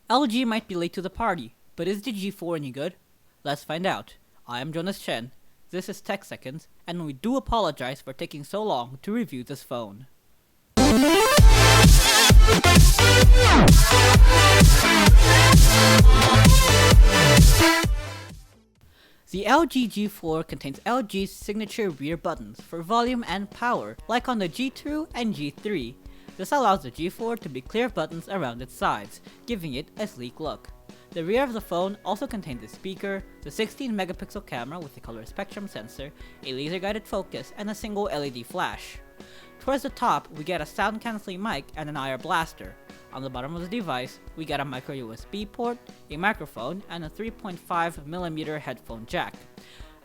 LG might be late to the party, but is the G4 any good? Let's find out. I am Jonas Chen, this is TechSeconds, and we do apologize for taking so long to review this phone. The LG G4 contains LG's signature rear buttons for volume and power, like on the G2 and G3. This allows the G4 to be clear buttons around its sides, giving it a sleek look. The rear of the phone also contains a speaker, the 16 megapixel camera with a color spectrum sensor, a laser guided focus, and a single LED flash. Towards the top, we get a sound cancelling mic and an IR blaster. On the bottom of the device, we get a micro USB port, a microphone, and a 3.5mm headphone jack.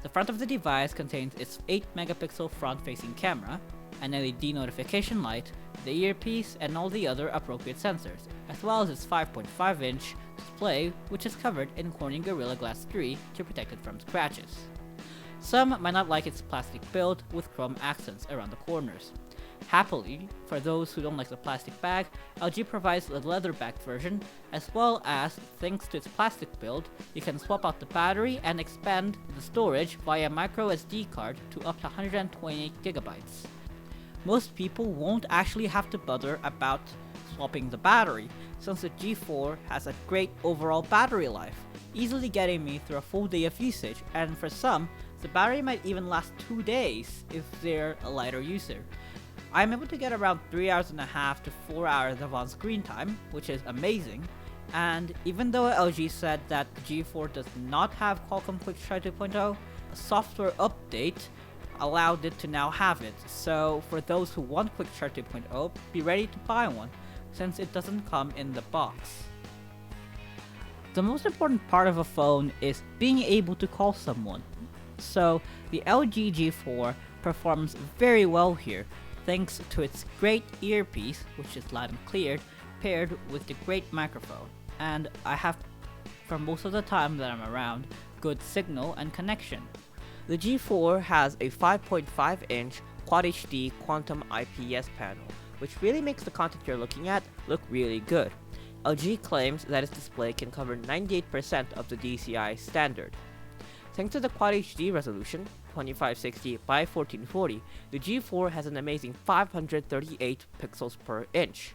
The front of the device contains its 8 megapixel front-facing camera, an LED notification light, the earpiece, and all the other appropriate sensors, as well as its 5.5-inch display, which is covered in Corning Gorilla Glass 3 to protect it from scratches. Some might not like its plastic build with chrome accents around the corners. Happily, for those who don't like the plastic bag, LG provides the leather-backed version, as well as, thanks to its plastic build, you can swap out the battery and expand the storage via micro SD card to up to 128GB. Most people won't actually have to bother about swapping the battery, since the G4 has a great overall battery life, easily getting me through a full day of usage, and for some, the battery might even last 2 days if they're a lighter user. I'm able to get around 3 hours and a half to 4 hours of on-screen time, which is amazing, and even though LG said that the G4 does not have Qualcomm QuickShare 2.0, a software update allowed it to now have it, so for those who want QuickShare 2.0, be ready to buy one, since it doesn't come in the box. The most important part of a phone is being able to call someone, so the LG G4 performs very well here, thanks to its great earpiece, which is loud and clear, paired with the great microphone, and I have, for most of the time that I'm around, good signal and connection. The G4 has a 5.5-inch Quad HD Quantum IPS panel, which really makes the content you're looking at look really good. LG claims that its display can cover 98% of the DCI standard. Thanks to the Quad HD resolution, 2560 by 1440, the G4 has an amazing 538 pixels per inch.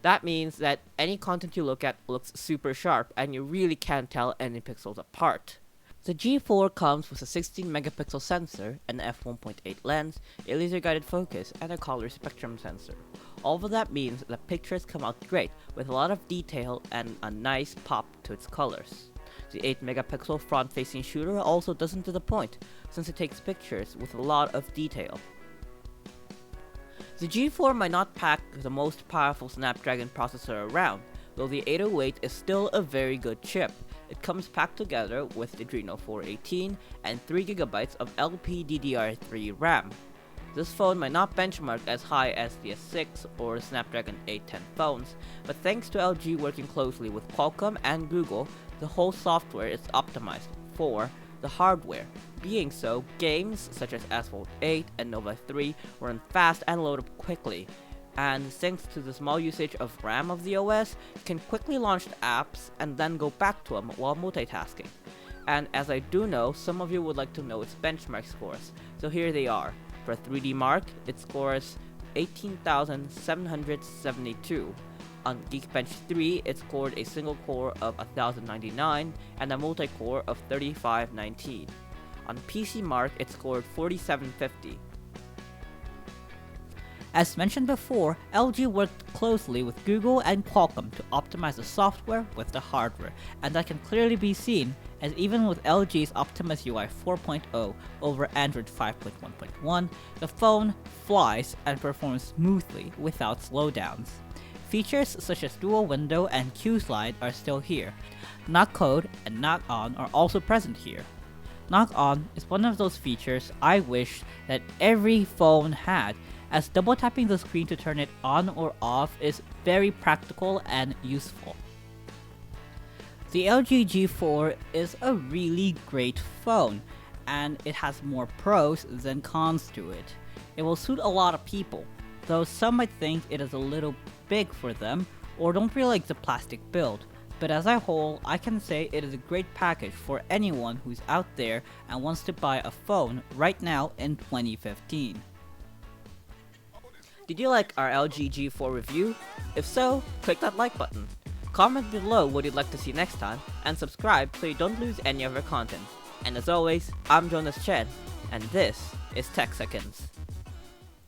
That means that any content you look at looks super sharp and you really can't tell any pixels apart. The G4 comes with a 16 megapixel sensor, an f1.8 lens, a laser guided focus, and a color spectrum sensor. All of that means that pictures come out great with a lot of detail and a nice pop to its colors. The 8 megapixel front facing shooter also doesn't disappoint, since it takes pictures with a lot of detail. The G4 might not pack the most powerful Snapdragon processor around, though the 808 is still a very good chip. It comes packed together with the Adreno 418 and 3GB of LPDDR3 RAM. This phone might not benchmark as high as the S6 or Snapdragon 810 phones, but thanks to LG working closely with Qualcomm and Google, the whole software is optimized for the hardware. Being so, games such as Asphalt 8 and Nova 3 run fast and load up quickly, and thanks to the small usage of RAM of the OS, you can quickly launch the apps and then go back to them while multitasking. And as I do know, some of you would like to know its benchmark scores, so here they are. For 3D Mark, it scores 18,772. On Geekbench 3, it scored a single core of 1099 and a multi-core of 3519. On PC Mark, it scored 4750. As mentioned before, LG worked closely with Google and Qualcomm to optimize the software with the hardware, and that can clearly be seen as even with LG's Optimus UI 4.0 over Android 5.1.1, the phone flies and performs smoothly without slowdowns. Features such as dual window and Q slide are still here. Knock code and knock on are also present here. Knock on is one of those features I wish that every phone had, as double tapping the screen to turn it on or off is very practical and useful. The LG G4 is a really great phone, and it has more pros than cons to it. It will suit a lot of people, though some might think it is a little big for them or don't really like the plastic build, but as a whole, I can say it is a great package for anyone who's out there and wants to buy a phone right now in 2015. Did you like our LG G4 review? If so, click that like button. Comment below what you'd like to see next time, and subscribe so you don't lose any of our content. And as always, I'm Jonas Chen, and this is TechSeconds.